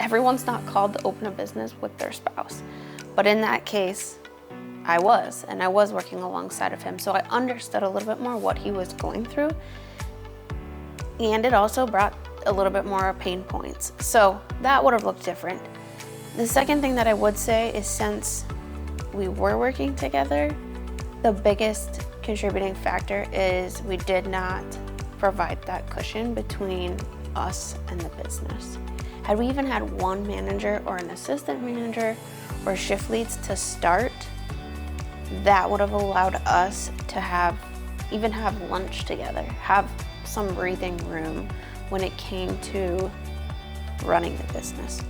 everyone's not called to open a business with their spouse. But in that case, I was working alongside of him. So I understood a little bit more what he was going through. And it also brought a little bit more pain points. So that would have looked different. The second thing that I would say is, since we were working together, the biggest contributing factor is we did not provide that cushion between us and the business. Had we even had one manager or an assistant manager or shift leads to start, that would have allowed us to have lunch together, have some breathing room when it came to running the business.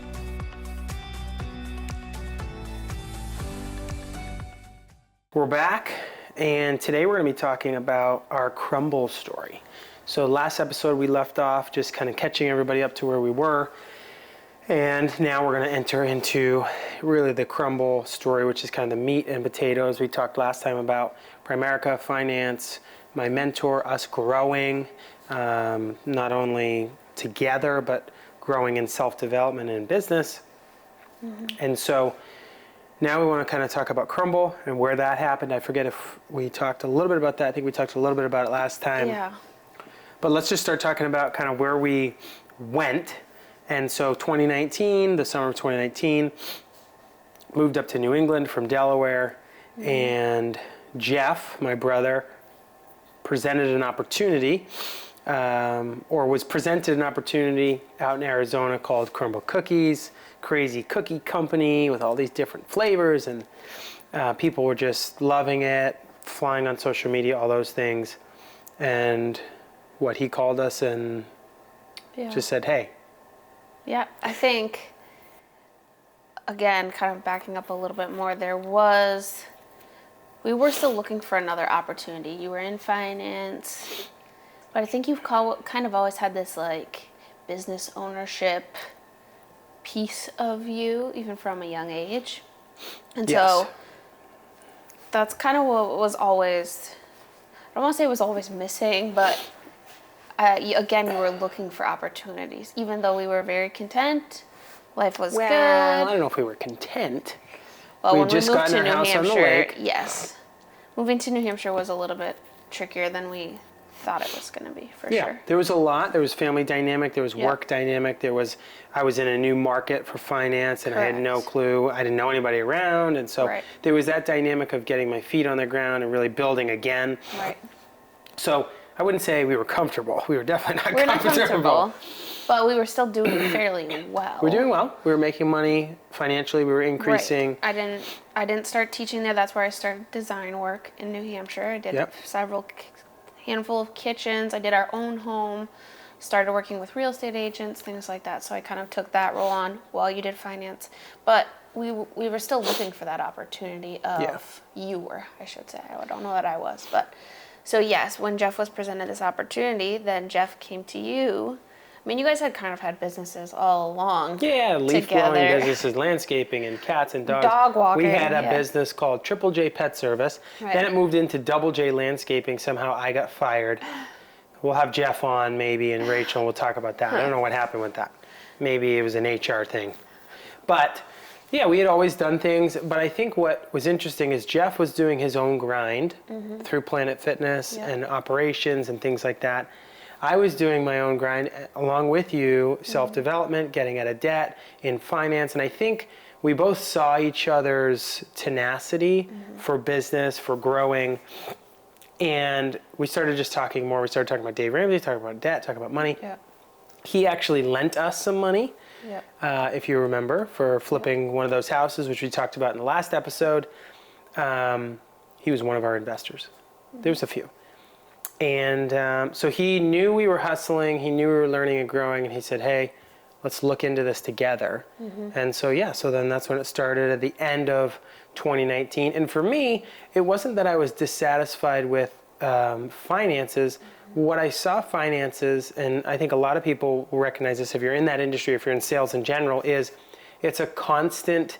We're back, and today we're going to be talking about our Crumbl story. So last episode we left off just kind of catching everybody up to where we were, and now we're going to enter into really the Crumbl story, which is kind of the meat and potatoes. We talked last time about Primerica, finance, my mentor, us growing, not only together, but growing in self-development and business. And so now we want to kind of talk about Crumbl and where that happened. I forget if we talked a little bit about that. I think we talked a little bit about it last time. Yeah. But let's just start talking about kind of where we went. And so 2019, the summer of 2019, moved up to New England from Delaware. And Jeff, my brother, presented an opportunity, or was presented an opportunity out in Arizona called Crumble Cookies, crazy cookie company with all these different flavors, and people were just loving it, flying on social media, all those things. And what he called us and just said, hey. Yeah, I think, again, kind of backing up a little bit more, we were still looking for another opportunity. You were in finance, but I think you've kind of always had this like business ownership piece of you, even from a young age. And so that's kind of what was always, I don't want to say it was always missing, but again, you were looking for opportunities. Even though we were very content, life was good. I don't know if we were content. Well, we when just we moved got to in New our house Hampshire, on the lake. yes. Moving to New Hampshire was a little bit trickier than we thought it was going to be, for sure. There was a lot. There was family dynamic. There was work dynamic. I was in a new market for finance, and I had no clue. I didn't know anybody around, and so there was that dynamic of getting my feet on the ground and really building again. Right. So I wouldn't say we were comfortable. We were definitely not comfortable. But we were still doing fairly well. We were doing well. We were making money financially. We were increasing. Right. I didn't start teaching there. That's where I started design work in New Hampshire. I did handful of kitchens. I did our own home. Started working with real estate agents, things like that. So I kind of took that role on while you did finance. But we were still looking for that opportunity of you were, I should say. I don't know that I was, but so yes, when Jeff was presented this opportunity, then Jeff came to you. I mean, you guys had kind of had businesses all along. Yeah, leaf blowing businesses, landscaping, and cats and dogs. Dog walking. We had a business called Triple J Pet Service. Right. Then it moved into Double J Landscaping. Somehow I got fired. We'll have Jeff on maybe, and Rachel, and we'll talk about that. I don't know what happened with that. Maybe it was an HR thing. But yeah, we had always done things. But I think what was interesting is Jeff was doing his own grind through Planet Fitness and operations and things like that. I was doing my own grind along with you, self-development, getting out of debt, in finance. And I think we both saw each other's tenacity for business, for growing. And we started just talking more. We started talking about Dave Ramsey, talking about debt, talking about money. Yeah. He actually lent us some money, if you remember, for flipping one of those houses, which we talked about in the last episode. He was one of our investors. There's a few. And so he knew we were hustling, he knew we were learning and growing, and he said, hey, let's look into this together. And so so then that's when it started at the end of 2019. And for me, it wasn't that I was dissatisfied with finances. What I saw finances, and I think a lot of people will recognize this if you're in that industry, if you're in sales in general, is it's a constant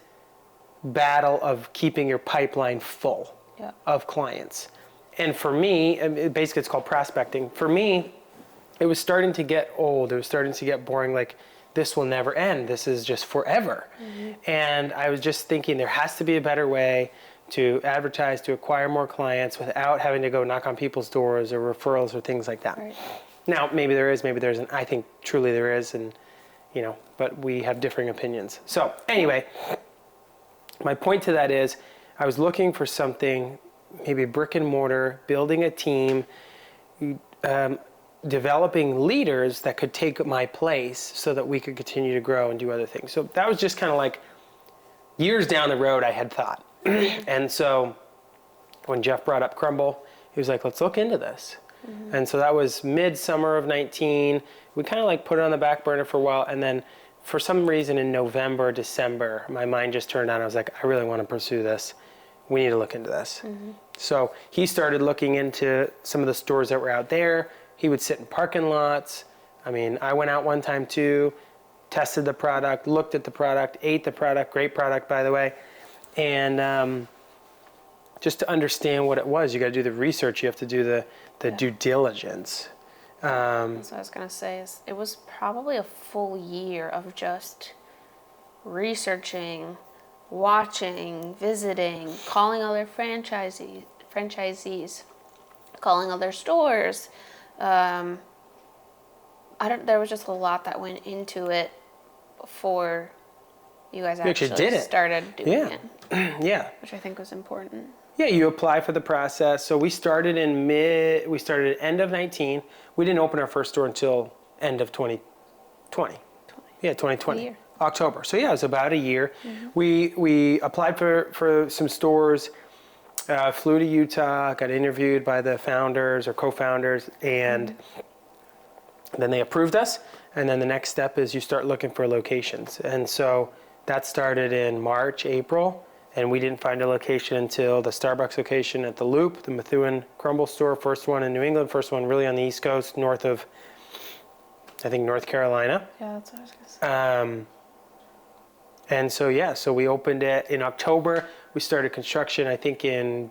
battle of keeping your pipeline full of clients. And for me, basically it's called prospecting. For me, it was starting to get old. It was starting to get boring. Like this will never end. This is just forever. And I was just thinking there has to be a better way to advertise, to acquire more clients without having to go knock on people's doors or referrals or things like that. Right. Now, maybe there is, maybe there isn't. I think truly there is, and but we have differing opinions. So anyway, my point to that is I was looking for something, maybe brick and mortar, building a team, developing leaders that could take my place so that we could continue to grow and do other things. So that was just kind of like years down the road I had thought. And so when Jeff brought up Crumbl, he was like, let's look into this. And so that was mid-summer of 19. We kind of like put it on the back burner for a while. And then for some reason in November, December, my mind just turned on. I was like, I really want to pursue this. We need to look into this. So he started looking into some of the stores that were out there. He would sit in parking lots. I mean, I went out one time too, tested the product, looked at the product, ate the product, great product, by the way. And just to understand what it was, you got to do the research. You have to do the due diligence. That's what I was going to say. Is it was probably a full year of just researching, watching, visiting, calling other franchisees, calling other stores. There was just a lot that went into it before you guys actually started doing it. Yeah. Which I think was important. Yeah, you apply for the process. So we started at end of 19. We didn't open our first store until end of 2020. Yeah, 2020. October. So yeah, it was about a year. We applied for some stores, flew to Utah, got interviewed by the founders or co-founders, and then they approved us. And then the next step is you start looking for locations. And so that started in March, April. And we didn't find a location until the Starbucks location at the Loop, the Methuen Crumbl store, first one in New England, first one really on the East Coast, north of, I think, North Carolina. Yeah, that's what I was going to say. And so we opened it in October. We started construction, I think, in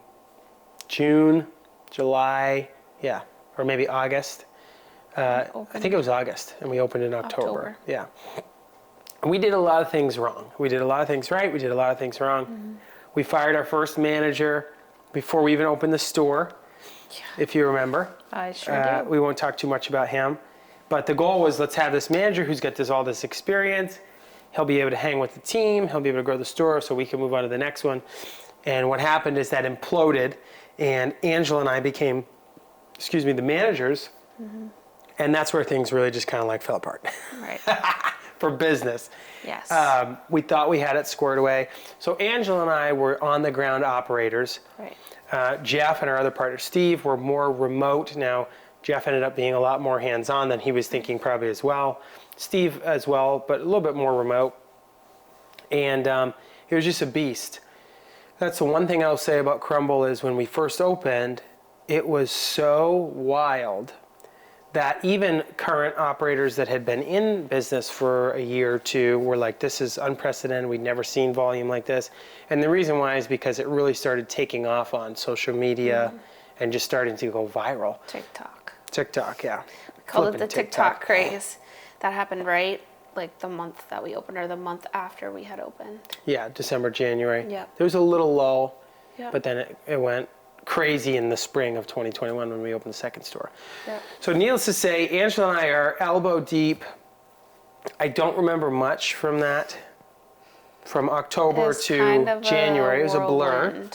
June, July, or maybe August. I think it was August, and we opened in October. Yeah. We did a lot of things wrong. We did a lot of things right. We did a lot of things wrong. We fired our first manager before we even opened the store, if you remember. I sure do. We won't talk too much about him. But the goal was, let's have this manager who's got all this experience. He'll be able to hang with the team. He'll be able to grow the store so we can move on to the next one. And what happened is that imploded, and Angela and I became, the managers. And that's where things really just kind of like fell apart. Right. For business. Yes. We thought we had it squared away. So Angela and I were on the ground operators. Right. Jeff and our other partner Steve were more remote. Now Jeff ended up being a lot more hands-on than he was thinking probably as well. Steve as well, but a little bit more remote. And it was just a beast. That's the one thing I'll say about Crumbl is when we first opened, it was so wild that even current operators that had been in business for a year or two were like, this is unprecedented. We'd never seen volume like this. And the reason why is because it really started taking off on social media and just starting to go viral. TikTok, yeah. We called it the TikTok craze. That happened right like the month that we opened or the month after we had opened. Yeah, December, January. Yeah. There was a little lull, but then it went crazy in the spring of 2021 when we opened the second store. Yep. So needless to say, Angela and I are elbow deep. I don't remember much from that. From October to kind of January, it was a blur.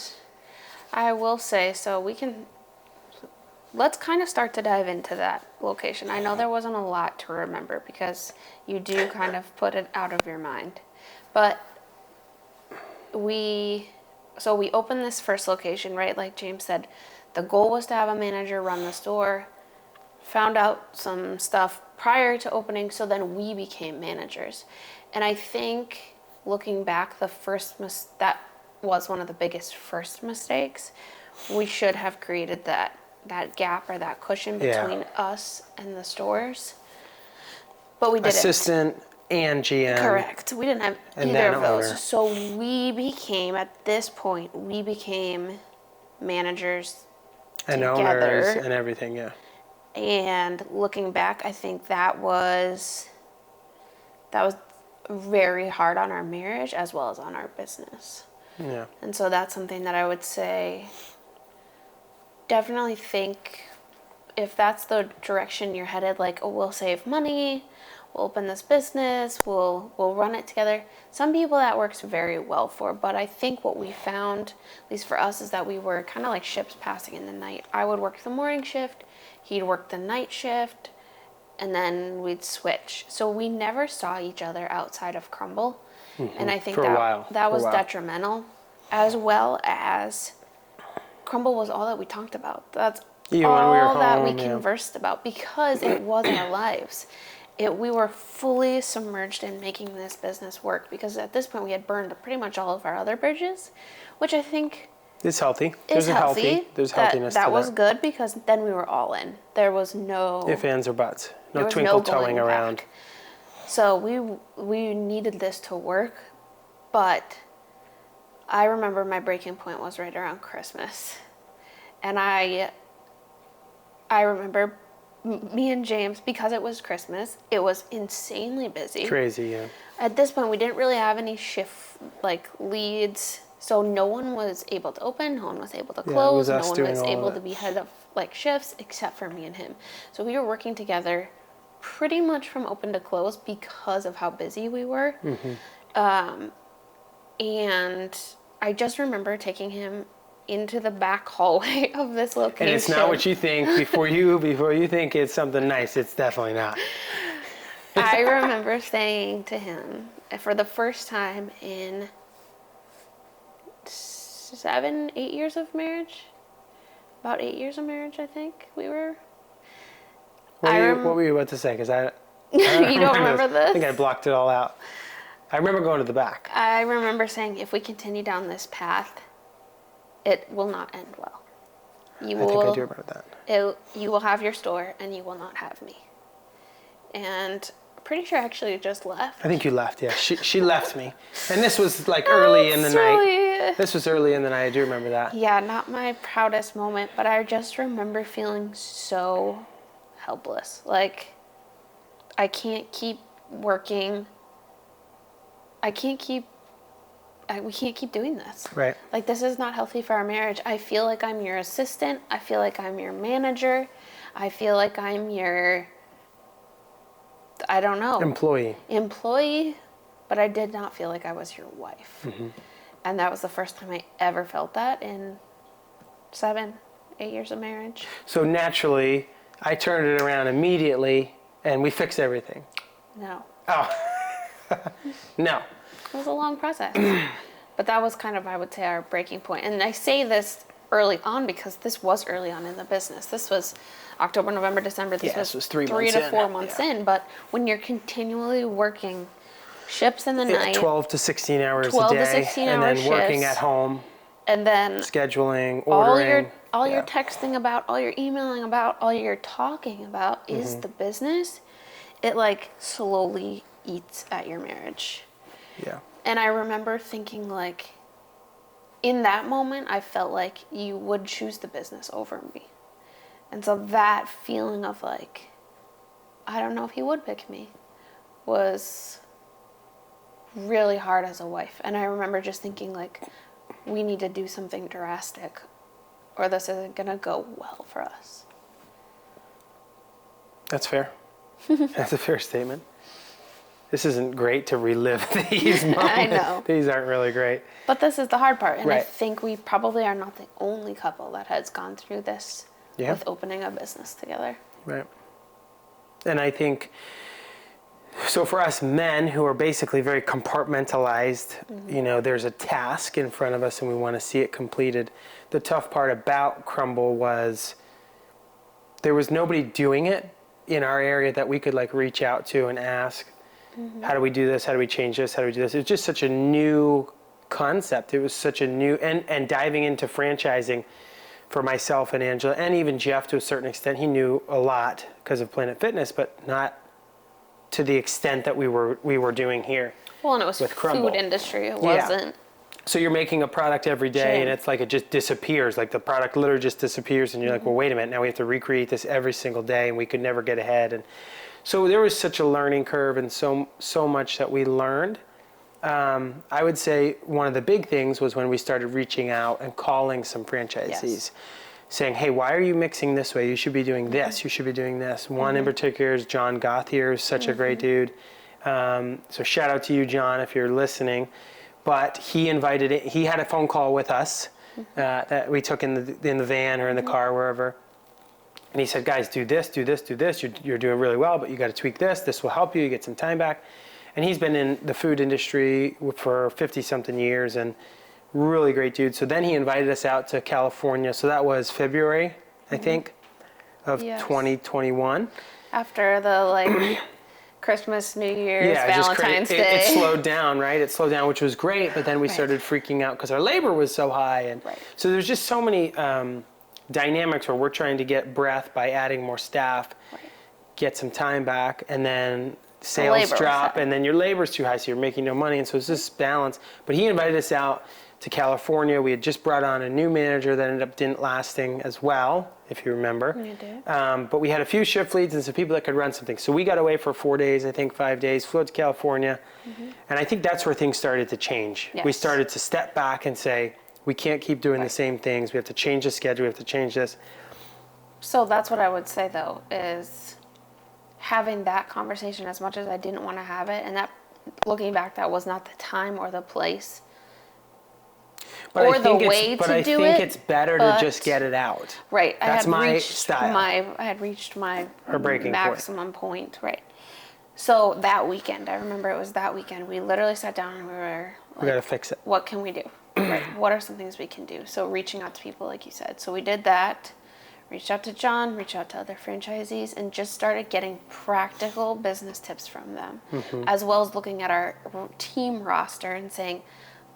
I will say, let's kind of start to dive into that location. I know there wasn't a lot to remember because you do kind of put it out of your mind. But we opened this first location, right? Like James said, the goal was to have a manager run the store. Found out some stuff prior to opening, so then we became managers. And I think looking back, that was one of the biggest first mistakes. We should have created that gap or that cushion between us and the stores. But we didn't. Assistant and GM. Correct. We didn't have and either of those. Owner. So at this point, we became managers and together. Owners and everything, yeah. And looking back, I think that was that was very hard on our marriage as well as on our business. Yeah. And so that's something that I would say, definitely think if that's the direction you're headed, like, oh, we'll save money, we'll open this business, we'll run it together. Some people that works very well for, but I think what we found, at least for us, is that we were kind of like ships passing in the night. I would work the morning shift, he'd work the night shift, and then we'd switch. So we never saw each other outside of Crumbl. And I think that was detrimental, as well as Crumbl was all that we talked about. That's all that we conversed about, because it was our lives. We were fully submerged in making this business work, because at this point we had burned pretty much all of our other bridges, which I think it's healthy. There's healthiness that was good, because then we were all in. There was no ifs, ands, or buts. No twinkle toeing around. So we needed this to work, but I remember my breaking point was right around Christmas. And I remember me and James, because it was Christmas, it was insanely busy. Crazy, yeah. At this point, we didn't really have any shift leads, so no one was able to open, no one was able to close, no one was able to be head of shifts except for me and him. So we were working together pretty much from open to close because of how busy we were. And I just remember taking him into the back hallway of this location. And it's not what you think before you think it's something nice. It's definitely not. I remember saying to him, for the first time in 7-8 years of marriage, about 8 years of marriage, I think we were. What were you about to say? Because you don't remember this? I think I blocked it all out. I remember going to the back. I remember saying, if we continue down this path, it will not end well. I think I do remember that. You will have your store, and you will not have me. And I'm pretty sure I actually just left. I think you left, yeah. She left me. And this was early in the night. This was early in the night. I do remember that. Yeah, not my proudest moment, but I just remember feeling so helpless. I can't keep working. We can't keep doing this. Right. This is not healthy for our marriage. I feel like I'm your assistant. I feel like I'm your manager. I feel like I'm your, I don't know. Employee, but I did not feel like I was your wife. And that was the first time I ever felt that in 7-8 years of marriage. So naturally, I turned it around immediately, and we fixed everything. No. Oh. No. It was a long process. But that was kind of, I would say, our breaking point. And I say this early on because this was early on in the business. This was October, November, December. This was 3 to 4 months in. But when you're continually working shifts in the night. 12 to 16 hours a day. And then working at home. And then scheduling, ordering. All you're texting about, all you're emailing about, all you're talking about is the business. It slowly eats at your marriage. Yeah. And I remember thinking in that moment, I felt like you would choose the business over me. And so that feeling of I don't know if he would pick me, was really hard as a wife. And I remember just thinking we need to do something drastic or this isn't going to go well for us. That's fair. That's a fair statement. This isn't great to relive these moments. I know. These aren't really great. But this is the hard part. And I think we probably are not the only couple that has gone through this with opening a business together. Right. And I think, so for us men who are basically very compartmentalized, there's a task in front of us and we want to see it completed. The tough part about Crumbl was there was nobody doing it in our area that we could reach out to and ask, how do we do this? How do we change this? How do we do this? It was just such a new concept. It was such a new, and diving into franchising for myself and Angela, and even Jeff to a certain extent, he knew a lot because of Planet Fitness, but not to the extent that we were doing here. Well, and it was with Crumbl. Food industry. It wasn't. So you're making a product every day, and it's it just disappears. The product literally just disappears, and you're well, wait a minute, now we have to recreate this every single day, and we could never get ahead. And So there was such a learning curve and so much that we learned. I would say one of the big things was when we started reaching out and calling some franchisees, Yes. saying, hey, why are you mixing this way? You should be doing this. You should be doing this. One in particular is John Gothier, who's such a great dude. So shout out to you, John, if you're listening. But he had a phone call with us that we took in the van or in the car, wherever. And he said, guys, do this, do this, do this. You're doing really well, but you got to tweak this. This will help you. You get some time back. And he's been in the food industry for 50-something years and really great dude. So then he invited us out to California. So that was February, I think, of 2021. After the Christmas, New Year's, Valentine's Day. It slowed down, right? It slowed down, which was great. But then we started freaking out because our labor was so high. And so there's just so many dynamics where we're trying to get breath by adding more staff, get some time back, and then sales drop, and then your labor's too high, so you're making no money. And so it's this balance. But he invited us out to California. We had just brought on a new manager that ended up didn't lasting as well, if you remember. We did. But we had a few shift leads and some people that could run something. So we got away for 4 days, I think 5 days, flew to California. And I think that's where things started to change. Yes. We started to step back and say, we can't keep doing the same things. We have to change the schedule. We have to change this. So that's what I would say, though, is having that conversation, as much as I didn't want to have it, and that, looking back, that was not the time or the place or the way to do it. But I think it's better to just get it out. Right. That's my style. I had reached my breaking maximum point. Right. So that weekend, I remember it was that weekend, we literally sat down and we were like, we got to fix it. What can we do? Right. What are some things we can do? So reaching out to people, like you said. So we did that. Reached out to John, reached out to other franchisees, and just started getting practical business tips from them, as well as looking at our team roster and saying,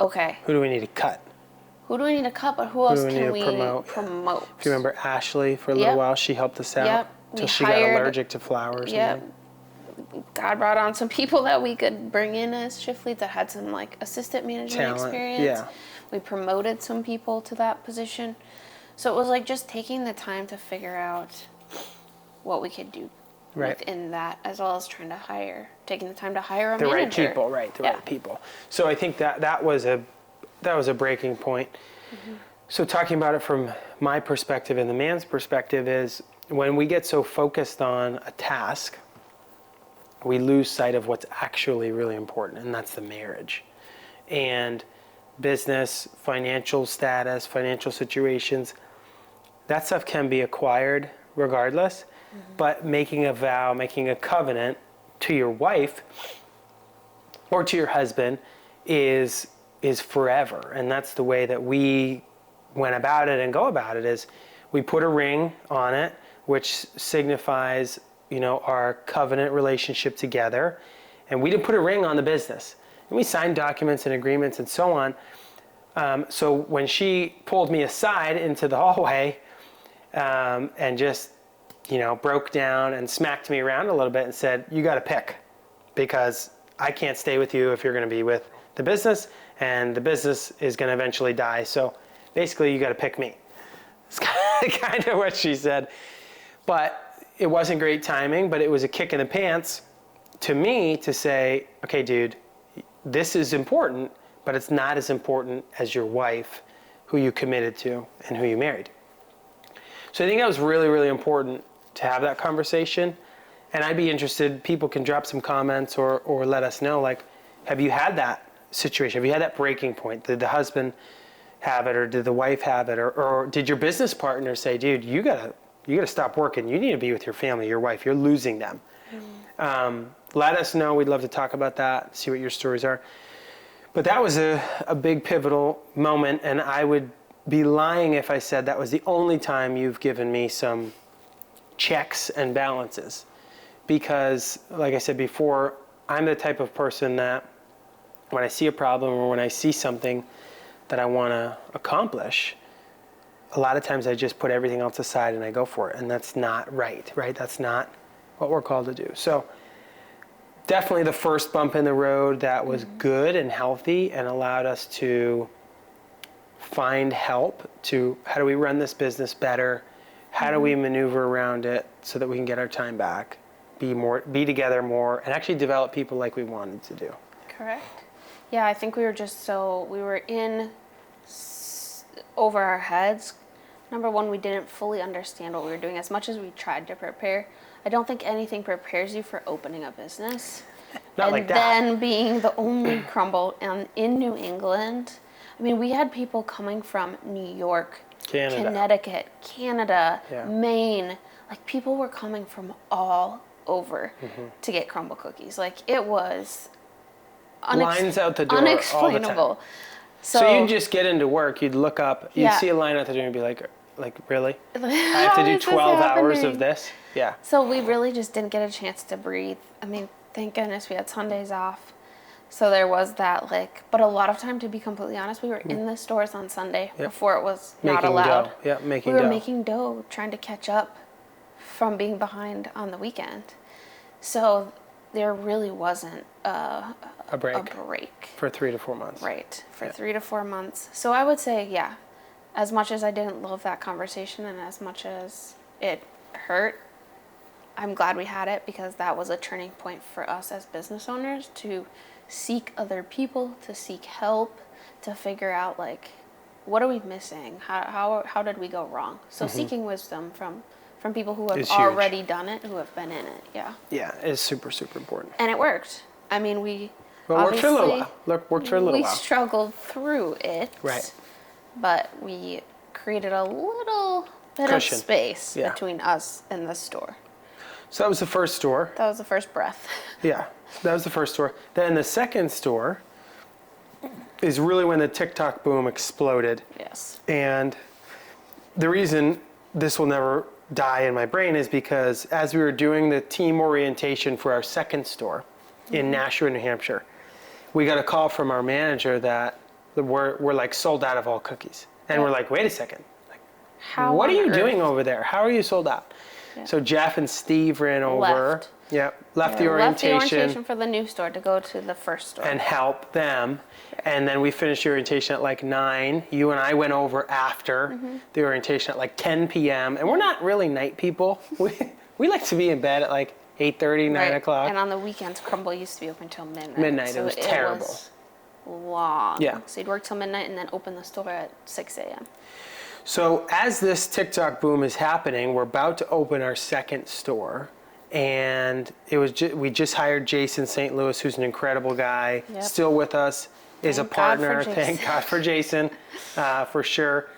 okay, who do we need to cut? Who do we need to cut, but who else can we promote? If you remember Ashley for a little while, she helped us out until she got allergic to flour or something. God brought on some people that we could bring in as shift leads that had some assistant management experience. Yeah. We promoted some people to that position. So it was just taking the time to figure out what we could do within that, as well as taking the time to hire a manager. The right people. So I think that was a breaking point. So talking about it from my perspective and the man's perspective is when we get so focused on a task, we lose sight of what's actually really important, and that's the marriage. And business, financial status, financial situations, that stuff can be acquired regardless, but making a vow, making a covenant to your wife or to your husband is forever. And that's the way that we went about it and go about it, is we put a ring on it, which signifies, our covenant relationship together. And we didn't put a ring on the business. And we signed documents and agreements and so on. So when she pulled me aside into the hallway and just, broke down and smacked me around a little bit and said, you got to pick, because I can't stay with you if you're going to be with the business, and the business is going to eventually die. So basically, you got to pick me. It's kind of what she said. But it wasn't great timing, but it was a kick in the pants to me to say, okay, dude, this is important, but it's not as important as your wife, who you committed to and who you married. So I think that was really, really important to have that conversation. And I'd be interested, people can drop some comments or let us know, have you had that situation? Have you had that breaking point? Did the husband have it, or did the wife have it? Or did your business partner say, dude, you gotta stop working. You need to be with your family, your wife. You're losing them. Let us know. We'd love to talk about that, see what your stories are. But that was a big pivotal moment, and I would be lying if I said that was the only time you've given me some checks and balances. Because, like I said before, I'm the type of person that when I see a problem or when I see something that I want to accomplish, a lot of times I just put everything else aside and I go for it. And that's not right? That's not what we're called to do. So definitely the first bump in the road that was good and healthy and allowed us to find help to how do we run this business better? How do we maneuver around it so that we can get our time back be together more, and actually develop people like we wanted to do. Correct. Yeah, I think we were in over our heads. Number one, we didn't fully understand what we were doing as much as we tried to prepare. I don't think anything prepares you for opening a business. Not like that. And then being the only Crumbl in New England. I mean, we had people coming from New York, Connecticut, Canada, Maine. Like, people were coming from all over to get Crumble Cookies. Like, it was lines out the door unexplainable. All the time. So you'd just get into work, you'd look up, you'd see a line out the door and be like, really? I have to do 12 hours of this? Yeah. So we really just didn't get a chance to breathe. I mean, thank goodness we had Sundays off. So there was that, but a lot of time, to be completely honest, we were in the stores on Sunday before it was not allowed. We were making dough, trying to catch up from being behind on the weekend. So there really wasn't a break for 3 to 4 months. Right, for 3 to 4 months. So I would say, as much as I didn't love that conversation and as much as it hurt, I'm glad we had it, because that was a turning point for us as business owners to seek other people, to seek help, to figure out, what are we missing? How did we go wrong? So seeking wisdom from people who have already done it, who have been in it. Yeah, it's super, super important. And it worked. I mean, we worked for a little while. We struggled through it. Right. But we created a little bit of space between us and the store. So that was the first store. That was the first breath. Yeah, that was the first store. Then the second store is really when the TikTok boom exploded. Yes. And the reason this will never die in my brain is because as we were doing the team orientation for our second store in Nashua, New Hampshire, we got a call from our manager that we're sold out of all cookies. And we're like, wait a second. What are you doing over there? How are you sold out? Yeah. So Jeff and Steve ran over. Left the orientation for the new store to go to the first store. And help them. And then we finished the orientation at 9. You and I went over after the orientation at 10 p.m. And we're not really night people. We like to be in bed at 8:30, 9 o'clock. And on the weekends, Crumbl used to be open till midnight. It was terrible. It was long. Yeah. So you'd work till midnight and then open the store at 6 a.m. So as this TikTok boom is happening, we're about to open our second store. And it was we just hired Jason St. Louis, who's an incredible guy, still with us, is a partner. Thank God for Jason, for sure.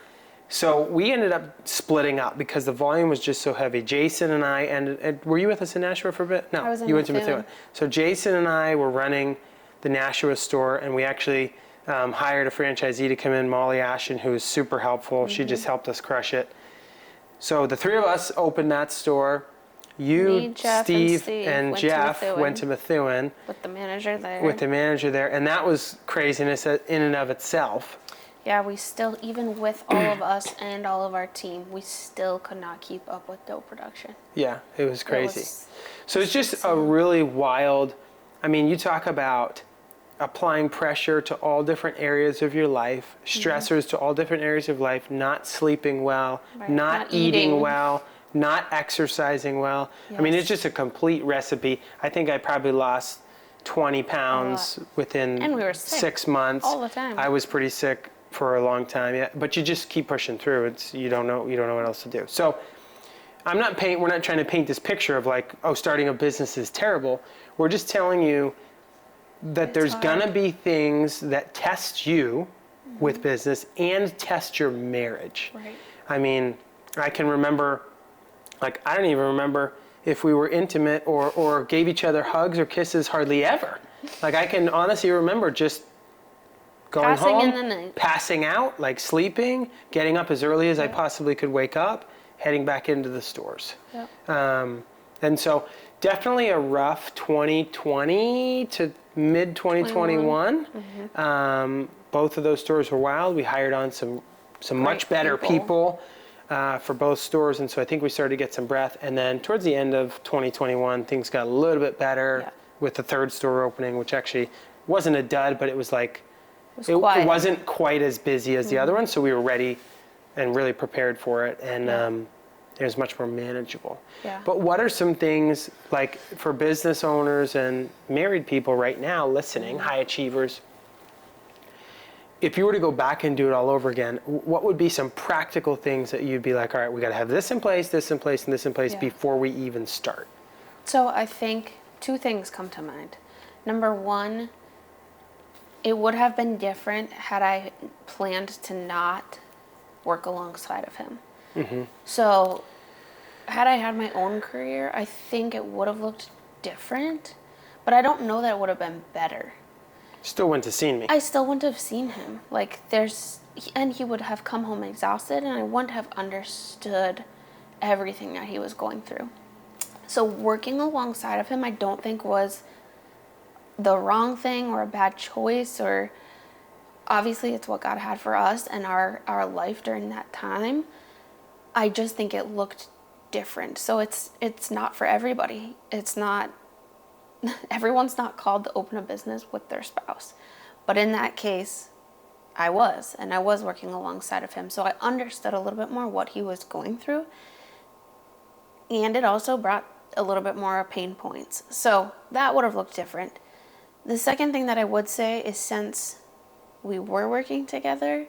So we ended up splitting up because the volume was just so heavy. Jason and I were you with us in Nashua for a bit? No, I was in you went to Methuen. So Jason and I were running the Nashua store, and we actually hired a franchisee to come in, Molly Ashton, who was super helpful. She just helped us crush it. So the three of us opened that store. You, Steve, and Jeff went to Methuen. With the manager there. And that was craziness in and of itself. Yeah, we still, even with all of us and all of our team, we still could not keep up with dough production. Yeah, it was crazy. So it's just a really wild, you talk about applying pressure to all different areas of your life, stressors to all different areas of life, not sleeping well, not eating well, not exercising well. Yes. It's just a complete recipe. I think I probably lost 20 pounds within and we were 6 months. All the time. I was pretty sick for a long time, but you just keep pushing through. You don't know what else to do. So we're not trying to paint this picture of starting a business is terrible. We're just telling you that there's gonna be things that test you with business and test your marriage. Right. I can remember, I don't even remember if we were intimate or gave each other hugs or kisses hardly ever. I can honestly remember just going home, in the night. passing out, sleeping, getting up as early as I possibly could wake up, heading back into the stores. Yep. And so definitely a rough 2020 to mid 2021. Both of those stores were wild. We hired on some much better people for both stores, and so I think we started to get some breath. And then towards the end of 2021, things got a little bit better with the third store opening, which actually wasn't a dud, but it was it wasn't quite as busy as the other one, so we were ready and really prepared for it. And It's much more manageable. Yeah. But what are some things, like for business owners and married people right now listening, high achievers, if you were to go back and do it all over again, what would be some practical things that you'd be like, all right, we got to have this in place, this in place, and this in place before we even start? So I think 2 things come to mind. Number 1, it would have been different had I planned to not work alongside of him. Mm-hmm. So had I had my own career, I think it would have looked different, but I don't know that it would have been better. Still wouldn't have seen me. I still wouldn't have seen him. And he would have come home exhausted, and I wouldn't have understood everything that he was going through. So working alongside of him, I don't think was the wrong thing or a bad choice, or obviously it's what God had for us and our life during that time. I just think it looked different. So it's not for everybody. It's not, everyone's not called to open a business with their spouse. But in that case, I was working alongside of him. So I understood a little bit more what he was going through. And it also brought a little bit more pain points. So that would have looked different. The second thing that I would say is, since we were working together,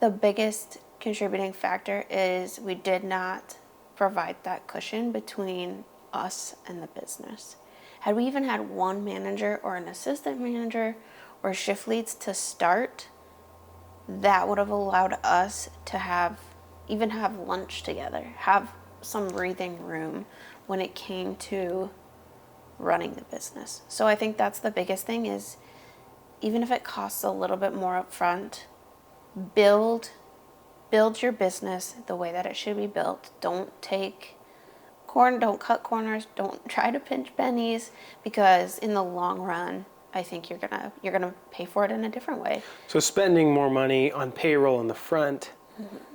the biggest contributing factor is we did not provide that cushion between us and the business. Had we even had one manager or an assistant manager or shift leads to start, that would have allowed us to have lunch together, have some breathing room when it came to running the business. So I think that's the biggest thing, is even if it costs a little bit more up front, build your business the way that it should be built. Don't cut corners, don't try to pinch pennies, because in the long run, I think you're gonna pay for it in a different way. So spending more money on payroll in the front,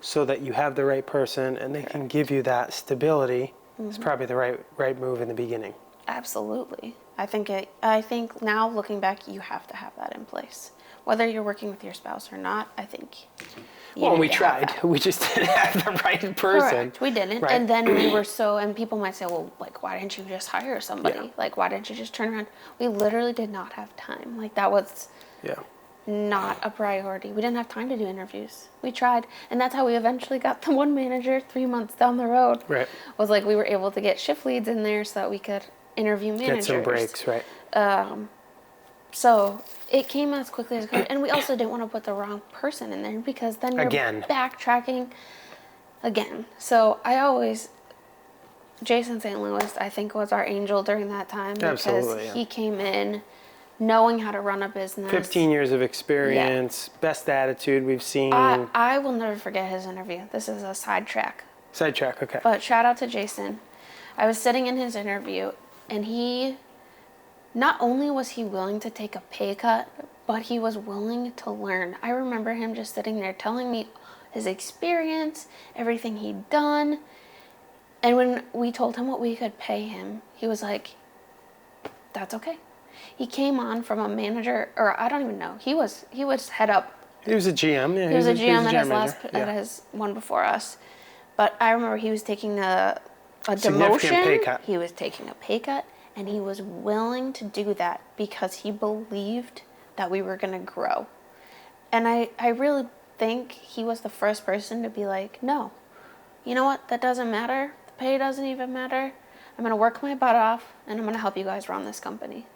so that you have the right person and they can give you that stability, is probably the right move in the beginning. Absolutely. I think now, looking back, you have to have that in place. Whether you're working with your spouse or not, I think we tried. We just didn't have the right person. Correct. We didn't. Right. And then we were and people might say, well, like, why didn't you just hire somebody? Yeah. Like, why didn't you just turn around? We literally did not have time. Like, that was not a priority. We didn't have time to do interviews. We tried. And that's how we eventually got the one manager 3 months down the road. Right. Was like, we were able to get shift leads in there so that we could interview managers. Get some breaks, right. So it came as quickly as it could. And we also didn't want to put the wrong person in there, because then you're backtracking again. So Jason St. Louis, I think, was our angel during that time, because he came in knowing how to run a business. 15 years of experience, best attitude we've seen. I will never forget his interview. This is a sidetrack. Sidetrack, okay. But shout out to Jason. I was sitting in his interview, and not only was he willing to take a pay cut, but he was willing to learn. I remember him just sitting there telling me his experience, everything he'd done. And when we told him what we could pay him, he was like, that's okay. He came on from a manager, or I don't even know. He was head up. He was a GM. Yeah, he was a GM at his one before us. But I remember he was taking a demotion. Pay cut. He was taking a pay cut, and he was willing to do that because he believed that we were going to grow. And I really think he was the first person to be like, no, you know what? That doesn't matter. The pay doesn't even matter. I'm going to work my butt off, and I'm going to help you guys run this company.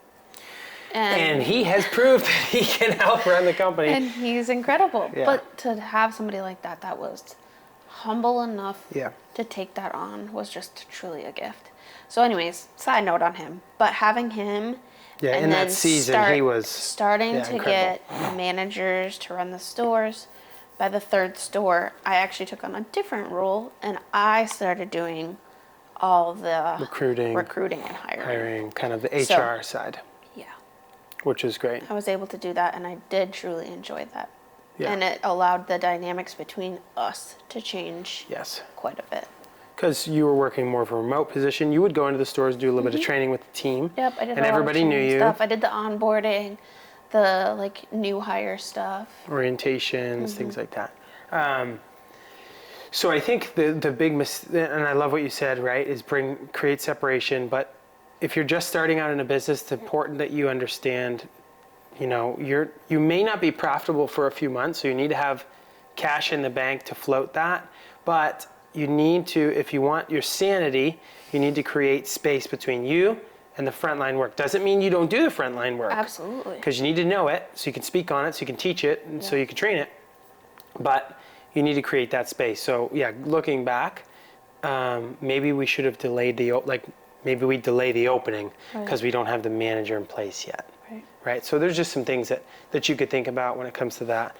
And he has proved that he can help run the company. And he's incredible. Yeah. But to have somebody like that was humble enough to take that on, was just truly a gift. So anyways, side note on him. But having him in that season, he was starting to get managers to run the stores. By the third store, I actually took on a different role, and I started doing all the recruiting and hiring. Kind of the HR side. Yeah. Which is great. I was able to do that, and I did truly enjoy that. Yeah. And it allowed the dynamics between us to change quite a bit. Because you were working more of a remote position, you would go into the stores, do a little bit of training with the team. Yep, I did. And everybody knew you. Stuff. I did the onboarding, the new hire stuff, orientations, things like that. So I think the big and I love what you said, right, is create separation. But if you're just starting out in a business, it's important that you understand, you may not be profitable for a few months, so you need to have cash in the bank to float that. But you need to, if you want your sanity, you need to create space between you and the frontline work. Doesn't mean you don't do the frontline work. Absolutely. Because you need to know it, so you can speak on it, so you can teach it, and so you can train it. But you need to create that space. So yeah, looking back, maybe we should have delayed maybe we delay the opening because we don't have the manager in place yet. Right. So there's just some things that you could think about when it comes to that.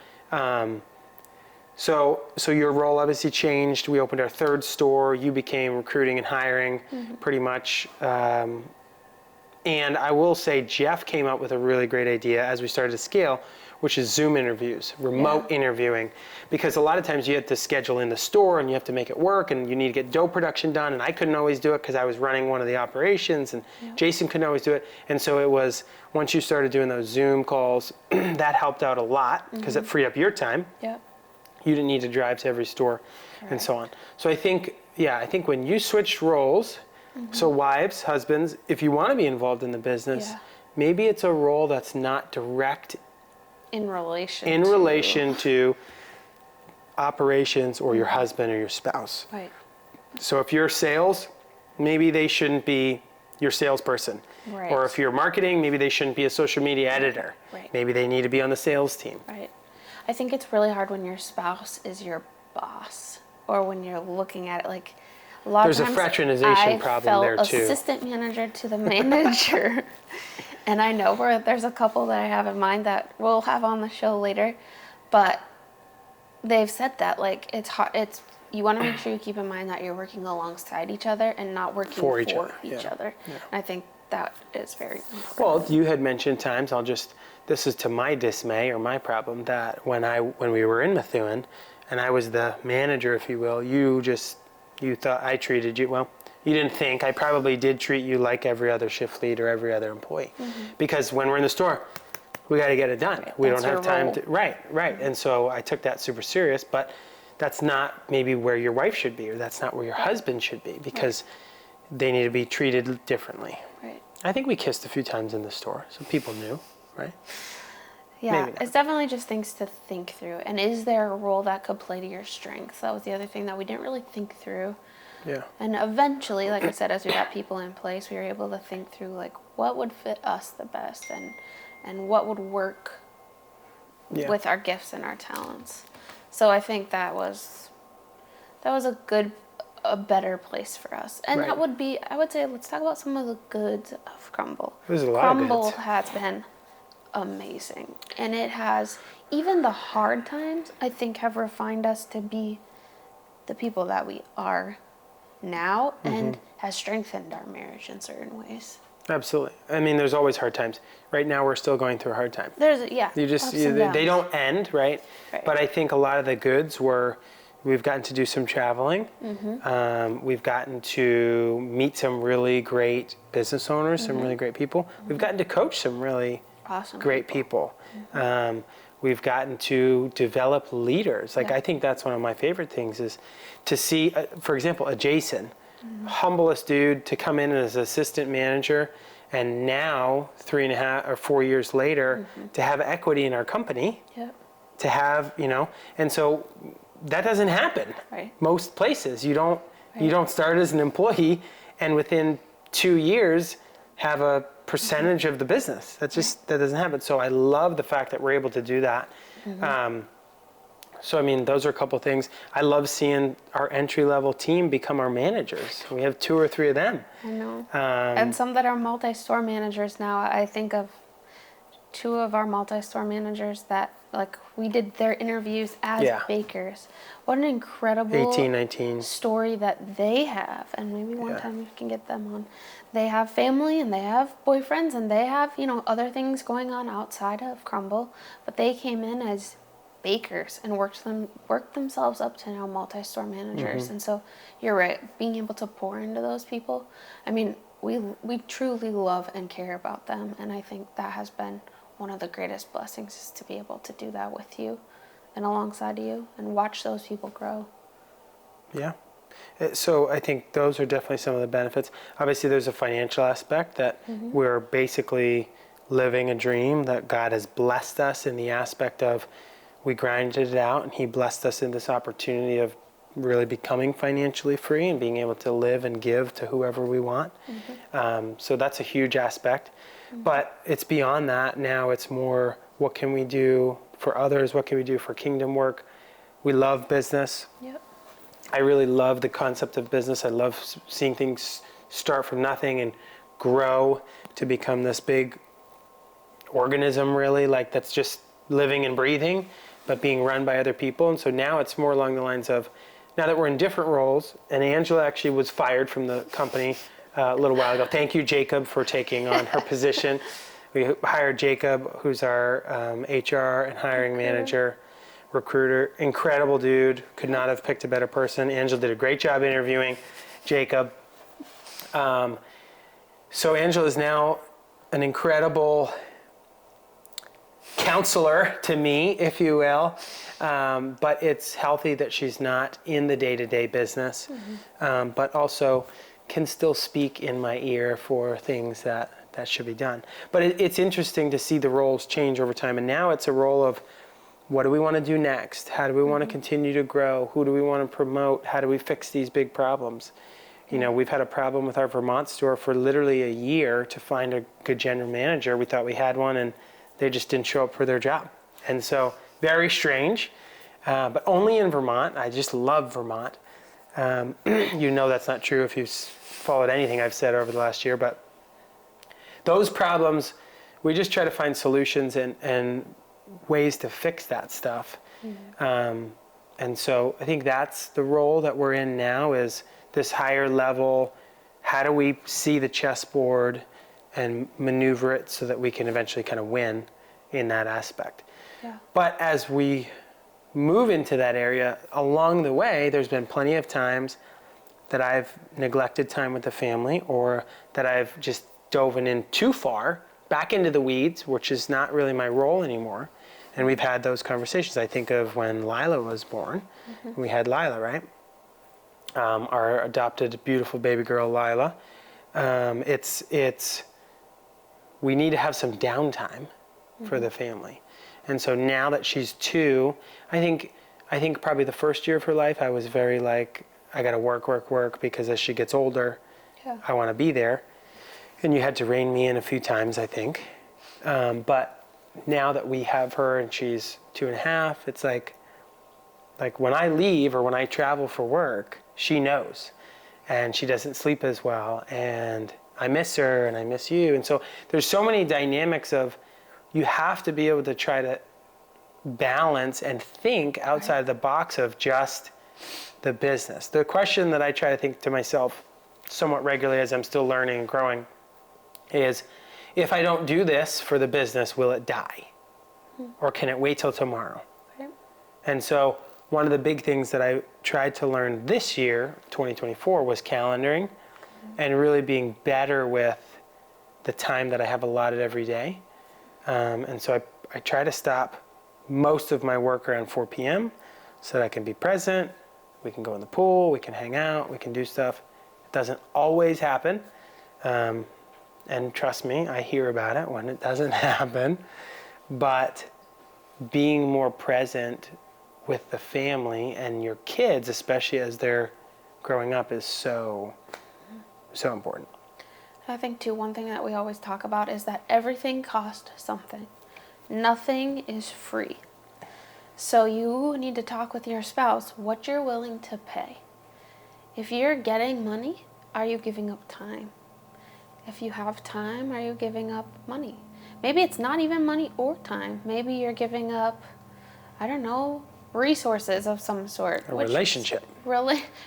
So your role obviously changed. We opened our third store. You became recruiting and hiring pretty much. And I will say Jeff came up with a really great idea as we started to scale, which is Zoom interviews, remote interviewing. Because a lot of times you have to schedule in the store and you have to make it work and you need to get dough production done. And I couldn't always do it because I was running one of the operations and Jason couldn't always do it. And so it was, once you started doing those Zoom calls, that helped out a lot because it freed up your time. Yep. You didn't need to drive to every store and so on. So I think when you switched roles, so wives, husbands, if you want to be involved in the business, maybe it's a role that's not direct in relation to operations or your husband or your spouse. Right. So if you're sales, maybe they shouldn't be your salesperson. Right. Or if you're marketing, maybe they shouldn't be a social media editor. Right. Maybe they need to be on the sales team. Right. I think it's really hard when your spouse is your boss or when you're looking at it like a lot There's of times a fraternization problem there too. I felt assistant manager to the manager. And I know there's a couple that I have in mind that we'll have on the show later, but they've said that like it's hard. You want to make sure you keep in mind that you're working alongside each other and not working for each other. Yeah. And I think that is very important. Well, you had mentioned times, this is to my dismay or my problem, that when we were in Methuen and I was the manager, if you will, you thought I treated you, well, you didn't think, I probably did treat you like every other shift lead or every other employee. Because when we're in the store, we got to get it done. Right. We That's don't have time role. to, right. And so I took that super serious, but that's not maybe where your wife should be, or that's not where your husband should be, because they need to be treated differently. Right. I think we kissed a few times in the store, so people knew, right? Yeah, it's definitely just things to think through. And is there a role that could play to your strengths? That was the other thing that we didn't really think through. Yeah. And eventually, like I said, as we got people in place, we were able to think through like what would fit us the best and what would work with our gifts and our talents. So I think that was a better place for us. And that would be, I would say, let's talk about some of the goods of Crumbl. There's a lot of Crumbl goods. has been amazing. And it has, even the hard times, I think, have refined us to be the people that we are now and has strengthened our marriage in certain ways. Absolutely. I mean, there's always hard times. Right now, we're still going through a hard time. They don't end, right? But I think a lot of the goods we've gotten to do some traveling. We've gotten to meet some really great business owners, some really great people. We've gotten to coach some really awesome great people. We've gotten to develop leaders. I think that's one of my favorite things is to see, for example, a Jason, humblest dude, to come in as assistant manager, and now 3.5 or 4 years later to have equity in our company, to have, and so that doesn't happen. Most places you don't start as an employee and within 2 years have a percentage of the business. That doesn't happen. So I love the fact that we're able to do that. So I mean, those are a couple things. I love seeing our entry-level team become our managers. We have 2 or 3 of them. I know. And some that are multi-store managers now. I think of 2 of our multi-store managers that we did their interviews as bakers. What an incredible 18, 19 story that they have. And maybe one time we can get them on. They have family and they have boyfriends and they have, other things going on outside of Crumbl. But they came in as bakers and worked themselves up to now multi-store managers. And so you're right, being able to pour into those people. I mean, we truly love and care about them. And I think that has been one of the greatest blessings, is to be able to do that with you and alongside you and watch those people grow. Yeah. So I think those are definitely some of the benefits. Obviously, there's a financial aspect that we're basically living a dream that God has blessed us in the aspect of we grinded it out and he blessed us in this opportunity of really becoming financially free and being able to live and give to whoever we want. So that's a huge aspect. But it's beyond that. Now it's more, what can we do for others? What can we do for kingdom work? We love business. Yep. I really love the concept of business. I love seeing things start from nothing and grow to become this big organism, really, like that's just living and breathing, but being run by other people. And so now it's more along the lines of, now that we're in different roles, and Angela actually was fired from the company a little while ago. Thank you, Jacob, for taking on her position. We hired Jacob, who's our HR and hiring manager. Recruiter, incredible dude, could not have picked a better person. Angela did a great job interviewing Jacob. So Angela is now an incredible counselor to me, if you will. But it's healthy that she's not in the day-to-day business, but also can still speak in my ear for things that should be done. But it's interesting to see the roles change over time. And now it's a role of, what do we want to do next? How do we want to continue to grow? Who do we want to promote? How do we fix these big problems? You know, we've had a problem with our Vermont store for literally a year to find a good general manager. We thought we had one, and they just didn't show up for their job. And so, very strange, but only in Vermont. I just love Vermont. You know that's not true if you've followed anything I've said over the last year, but those problems, we just try to find solutions and ways to fix that stuff. And so I think that's the role that we're in now, is this higher level. How do we see the chessboard and maneuver it so that we can eventually kind of win in that aspect? Yeah. But as we move into that area, along the way, there's been plenty of times that I've neglected time with the family, or that I've just dove in too far, back into the weeds, which is not really my role anymore. And we've had those conversations. I think of when Lila was born. We had Lila, right? Our adopted, beautiful baby girl, Lila. We need to have some downtime for the family. And so now that she's 2, I think probably the first year of her life, I was very like, I got to work, because as she gets older, I want to be there. And you had to rein me in a few times, I think. But now that we have her and she's 2.5, it's like when I leave or when I travel for work, she knows, and she doesn't sleep as well, and I miss her and I miss you. And so there's so many dynamics of, you have to be able to try to balance and think outside the box of just the business. The question that I try to think to myself somewhat regularly as I'm still learning and growing is, if I don't do this for the business, will it die? Or can it wait till tomorrow? Right. And so one of the big things that I tried to learn this year, 2024, was calendaring, and really being better with the time that I have allotted every day. And so I try to stop most of my work around 4 p.m. so that I can be present. We can go in the pool, we can hang out, we can do stuff. It doesn't always happen. And trust me, I hear about it when it doesn't happen. But being more present with the family and your kids, especially as they're growing up, is so important. I think, too, one thing that we always talk about is that everything costs something. Nothing is free. So you need to talk with your spouse what you're willing to pay. If you're getting money, are you giving up time? If you have time, are you giving up money? Maybe it's not even money or time. Maybe you're giving up, I don't know, resources of some sort. A relationship.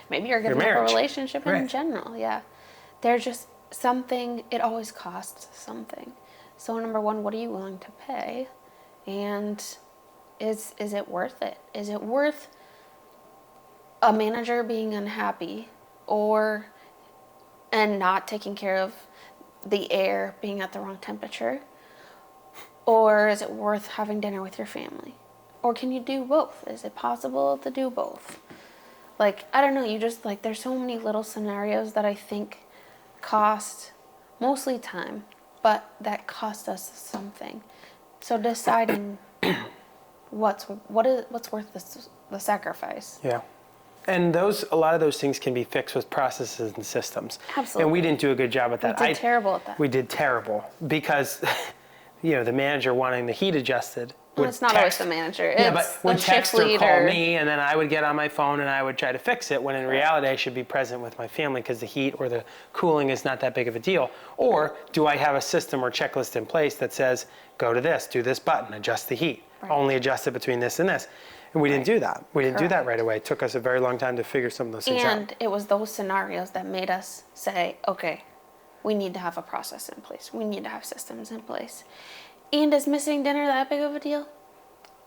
Maybe you're giving up a relationship in general, yeah. There's just something, it always costs something. So number one, what are you willing to pay? And is it worth it? Is it worth a manager being unhappy and not taking care of the air being at the wrong temperature? Or is it worth having dinner with your family? Or can you do both? Is it possible to do both? Like, I don't know, you just, like, there's so many little scenarios that I think cost mostly time, but that cost us something. So deciding what's worth the sacrifice. Yeah. And a lot of those things can be fixed with processes and systems. Absolutely. And we didn't do a good job at that. We did terrible at that. We did terrible because, the manager wanting the heat adjusted. Well, it's not always the manager. It's but would the text shift or leader. call me, and then I would get on my phone and I would try to fix it, when in reality I should be present with my family because the heat or the cooling is not that big of a deal. Or do I have a system or checklist in place that says, go to this, do this button, adjust the heat, only adjust it between this and this? And we didn't do that. We didn't do that right away. It took us a very long time to figure some of those things out. And it was those scenarios that made us say, okay, we need to have a process in place. We need to have systems in place. And is missing dinner that big of a deal?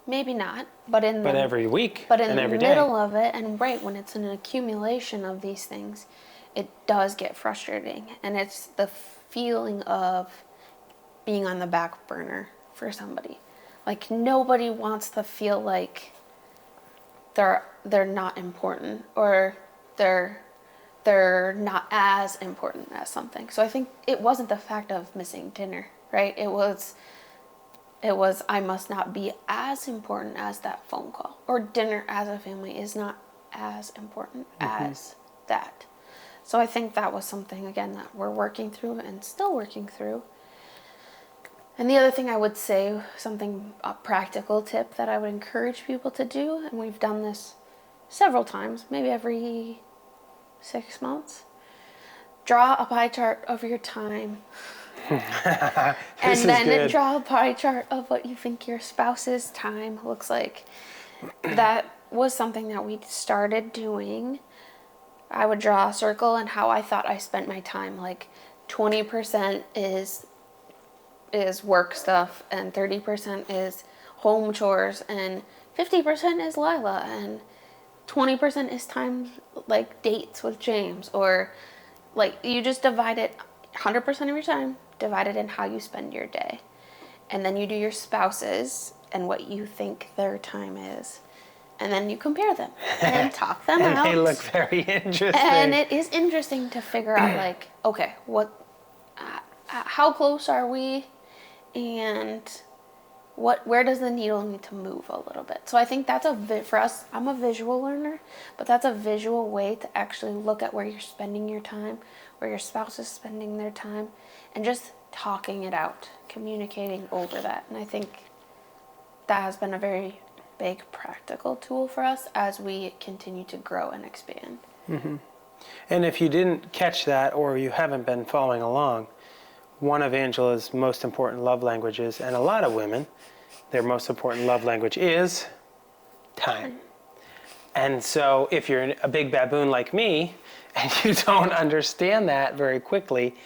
Maybe not. But every week but in and the every day. middle of it, and right when it's an accumulation of these things, it does get frustrating. And it's the feeling of being on the back burner for somebody. Like, nobody wants to feel like they're not important, or they're not as important as something. So I think it wasn't the fact of missing dinner, right? It was I must not be as important as that phone call, or dinner as a family is not as important as that. So I think that was something, again, that we're working through and still working through. And the other thing I would say, a practical tip that I would encourage people to do, and we've done this several times, maybe every 6 months, draw a pie chart of your time. And then draw a pie chart of what you think your spouse's time looks like. That was something that we started doing. I would draw a circle and how I thought I spent my time. Like 20% is work stuff, and 30% is home chores, and 50% is Lila, and 20% is time like dates with James, or like you just divide it 100% of your time, divide it in how you spend your day. And then you do your spouse's and what you think their time is. And then you compare them and talk them out. And they look very interesting. And it is interesting to figure out, like, okay, how close are we? And where does the needle need to move a little bit? So I think that's for us, I'm a visual learner, but that's a visual way to actually look at where you're spending your time, where your spouse is spending their time, and just talking it out, communicating over that. And I think that has been a very big practical tool for us as we continue to grow and expand. Mm-hmm. And if you didn't catch that, or you haven't been following along, one of Angela's most important love languages, and a lot of women, their most important love language is time. And so if you're a big baboon like me, and you don't understand that very quickly,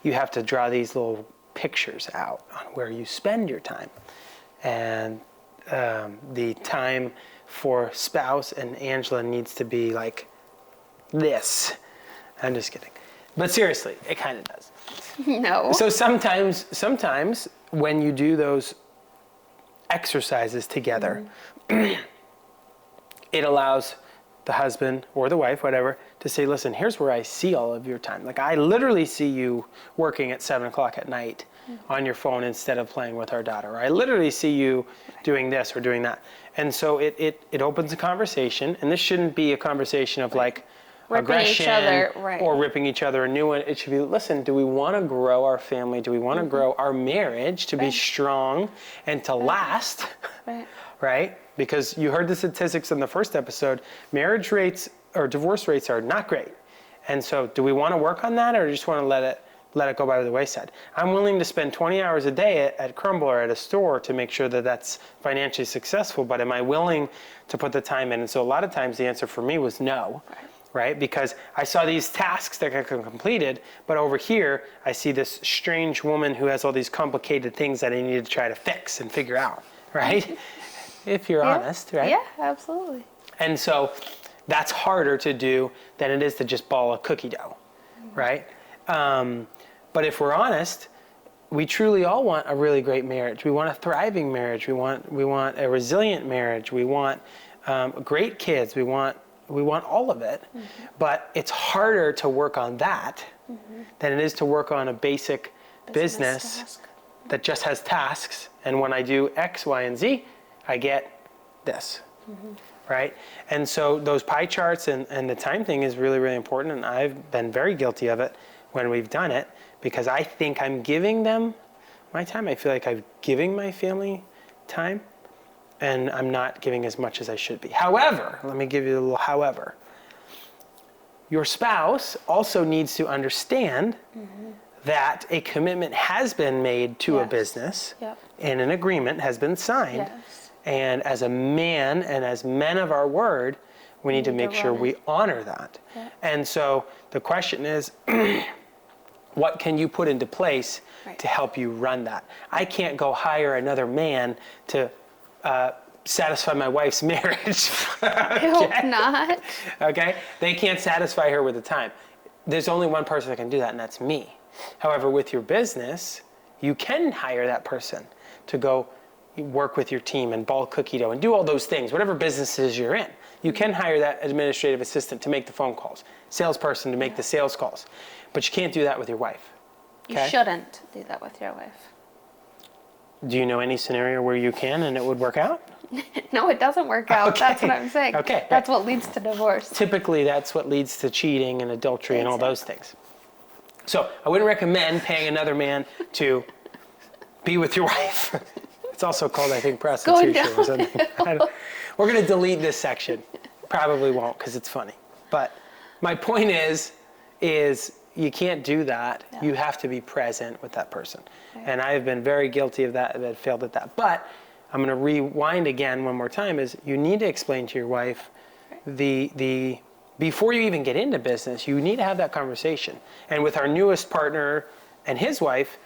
you have to draw these little pictures out on where you spend your time. And the time for spouse and Angela needs to be like this. I'm just kidding. But seriously, it kind of does. No. So sometimes when you do those exercises together, it allows the husband or the wife, whatever, to say, listen, here's where I see all of your time. Like, I literally see you working at 7 o'clock at night on your phone instead of playing with our daughter. Or I literally see you doing this or doing that. And so it opens a conversation, and this shouldn't be a conversation of like aggression or ripping each other a new one. It should be, listen, do we want to grow our family? Do we want to grow our marriage to be strong and to last? Right? Because you heard the statistics in the first episode, marriage rates or divorce rates are not great. And so do we want to work on that, or just want to let it go by the wayside? I'm willing to spend 20 hours a day at Crumbl or at a store to make sure that that's financially successful, but am I willing to put the time in? And so a lot of times the answer for me was no. Right? Because I saw these tasks that got completed, but over here, I see this strange woman who has all these complicated things that I need to try to fix and figure out, right? If you're honest, right? Yeah, absolutely. And so that's harder to do than it is to just ball a cookie dough, right? But if we're honest, we truly all want a really great marriage. We want a thriving marriage. We want a resilient marriage. We want great kids. We want we want all of it, but it's harder to work on that than it is to work on a basic business task. that just has tasks. And when I do X, Y, and Z, I get this, right? And so those pie charts and the time thing is really, really important. And I've been very guilty of it when we've done it, because I think I'm giving them my time. I feel like I'm giving my family time, and I'm not giving as much as I should be. However, let me give you a little however. Your spouse also needs to understand that a commitment has been made to a business, and an agreement has been signed. Yes. And as a man and as men of our word, we need to make sure we honor that. Yeah. And so the question is, what can you put into place to help you run that? I can't go hire another man to satisfy my wife's marriage. I hope not. Okay? They can't satisfy her with the time. There's only one person that can do that, and that's me. However, with your business, you can hire that person to go work with your team and ball cookie dough and do all those things, whatever businesses you're in. You can hire that administrative assistant to make the phone calls, salesperson to make the sales calls. But you can't do that with your wife. Okay? You shouldn't do that with your wife. Do you know any scenario where you can and it would work out? No, it doesn't work out. Okay. That's what I'm saying. Okay. That's what leads to divorce. Typically, that's what leads to cheating and adultery and all those things. So I wouldn't recommend paying another man to be with your wife. It's also called, I think, prostitution or something. We're going to delete this section. Probably won't, because it's funny. But my point is you can't do that. Yeah. You have to be present with that person. Right. And I've been very guilty of that, that failed at that. But I'm going to rewind again one more time, is you need to explain to your wife the before you even get into business, you need to have that conversation. And with our newest partner and his wife,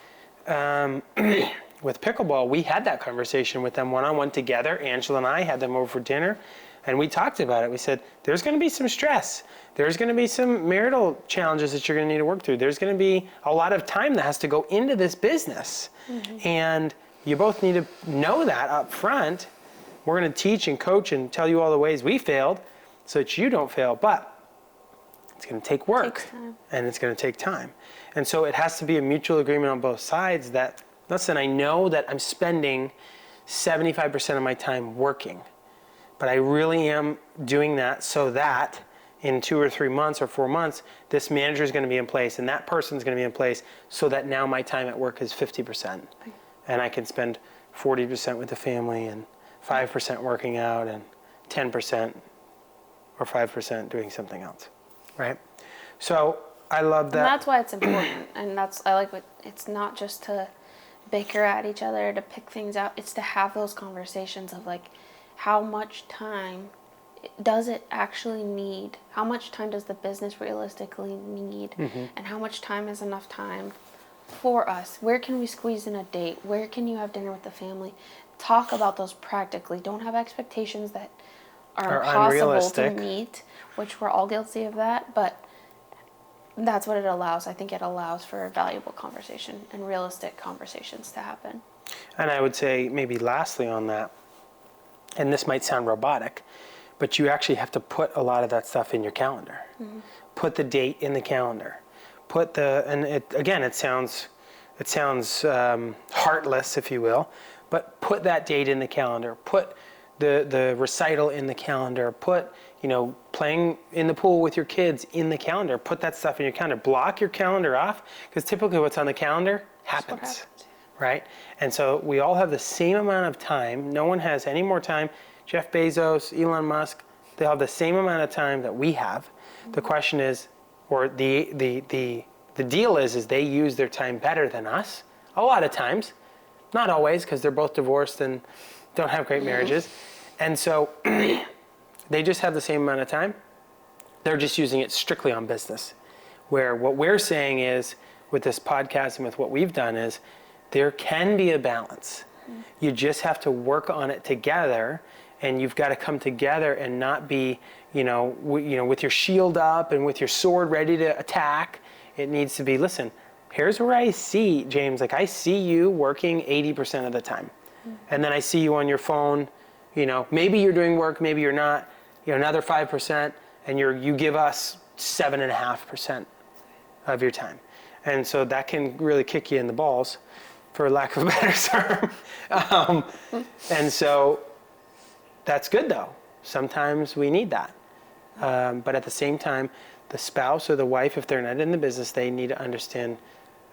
with pickleball, we had that conversation with them one-on-one together. Angela and I had them over for dinner, and we talked about it. We said, there's going to be some stress. There's going to be some marital challenges that you're going to need to work through. There's going to be a lot of time that has to go into this business. And you both need to know that up front. We're going to teach and coach and tell you all the ways we failed so that you don't fail. But it's going to take work, and it's going to take time. And so it has to be a mutual agreement on both sides that, listen, I know that I'm spending 75% of my time working, but I really am doing that so that in 2 or 3 months or 4 months, this manager is going to be in place and that person is going to be in place, so that now my time at work is 50%. And I can spend 40% with the family and 5% working out and 10% or 5% doing something else, right? So I love that. And that's why it's important. And I like what, it's not just to bicker at each other, to pick things out. It's to have those conversations of like, how much time does it actually need? How much time does the business realistically need? And how much time is enough time for us? Where can we squeeze in a date? Where can you have dinner with the family? Talk about those practically. Don't have expectations that are impossible to meet, which we're all guilty of that, but that's what it allows. I think it allows for a valuable conversation and realistic conversations to happen. And I would say maybe lastly on that, and this might sound robotic, but you actually have to put a lot of that stuff in your calendar. Put the date in the calendar. Put the, and it sounds heartless, if you will, but put that date in the calendar. Put the recital in the calendar. Put, playing in the pool with your kids in the calendar. Put that stuff in your calendar. Block your calendar off, because typically what's on the calendar happens, right? And so we all have the same amount of time. No one has any more time. Jeff Bezos, Elon Musk, they have the same amount of time that we have. The question is, or the deal is they use their time better than us a lot of times. Not always, because they're both divorced and don't have great marriages. And so they just have the same amount of time. They're just using it strictly on business. Where what we're saying is, with this podcast and with what we've done, is there can be a balance. You just have to work on it together, and you've got to come together and not be, with your shield up and with your sword ready to attack. It needs to be, listen, here's where I see, James, like I see you working 80% of the time. And then I see you on your phone, maybe you're doing work, maybe you're not, another 5%, and you give us 7.5% of your time. And so that can really kick you in the balls, for lack of a better term. And so that's good though. Sometimes we need that. But at the same time, the spouse or the wife, if they're not in the business, they need to understand,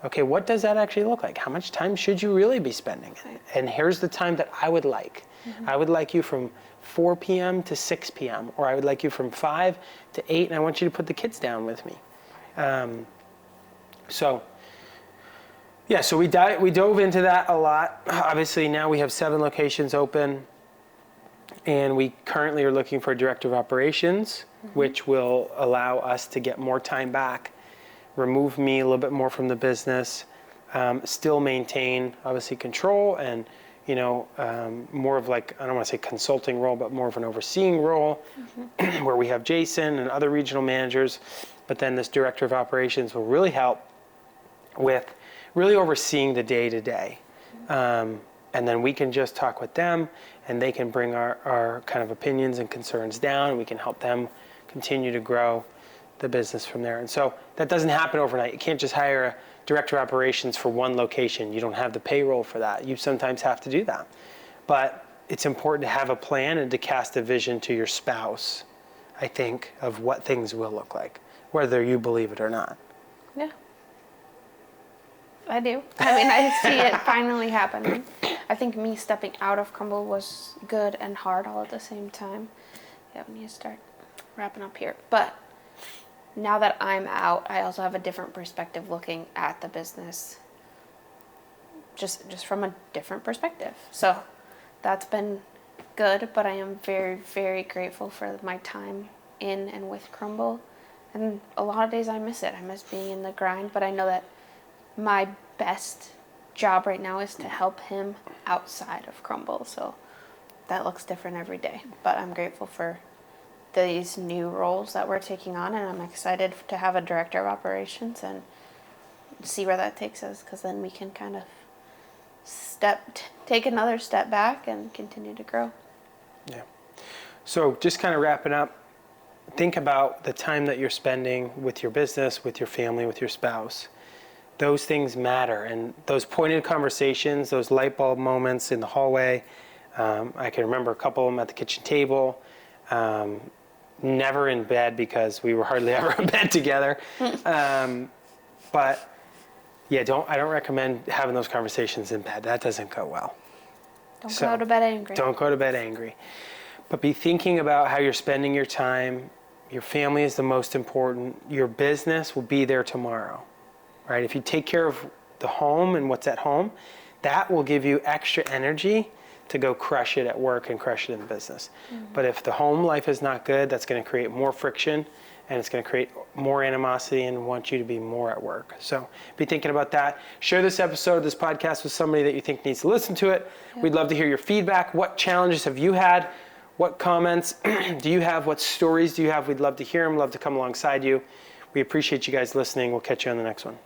okay, what does that actually look like? How much time should you really be spending? And here's the time that I would like. I would like you from 4 p.m. to 6 p.m. or I would like you from 5 to 8, and I want you to put the kids down with me. So we dove into that a lot. Obviously now we have 7 locations open, and we currently are looking for a director of operations, which will allow us to get more time back, remove me a little bit more from the business, still maintain obviously control and more of like, I don't want to say consulting role, but more of an overseeing role, where we have Jason and other regional managers, but then this director of operations will really help with really overseeing the day-to-day. And then we can just talk with them, and they can bring our kind of opinions and concerns down, and we can help them continue to grow the business from there. And so that doesn't happen overnight. You can't just hire a director of operations for one location. You don't have the payroll for that. You sometimes have to do that. But it's important to have a plan and to cast a vision to your spouse, I think, of what things will look like, whether you believe it or not. Yeah. I do. I mean, I see it finally happening. I think me stepping out of Crumbl was good and hard all at the same time. Yeah, we need to start wrapping up here. But now that I'm out, I also have a different perspective looking at the business, just from a different perspective. So that's been good, but I am very, very grateful for my time in and with Crumbl. And a lot of days I miss it. I miss being in the grind, but I know that my best job right now is to help him outside of Crumbl. So that looks different every day, but I'm grateful for these new roles that we're taking on, and I'm excited to have a director of operations and see where that takes us, because then we can kind of take another step back and continue to grow. Yeah. So just kind of wrapping up, think about the time that you're spending with your business, with your family, with your spouse. Those things matter, and those pointed conversations, those light bulb moments in the hallway, I can remember a couple of them at the kitchen table. Never in bed, because we were hardly ever in bed together. But yeah, I don't recommend having those conversations in bed. That doesn't go well. Don't go to bed angry. Don't go to bed angry. But be thinking about how you're spending your time. Your family is the most important. Your business will be there tomorrow, right? If you take care of the home and what's at home, that will give you extra energy to go crush it at work and crush it in the business. But if the home life is not good, that's going to create more friction, and it's going to create more animosity and want you to be more at work. So be thinking about that. Share this episode, this podcast, with somebody that you think needs to listen to it. Yeah. We'd love to hear your feedback. What challenges have you had? What comments do you have? What stories do you have? We'd love to hear them, love to come alongside you. We appreciate you guys listening. We'll catch you on the next one.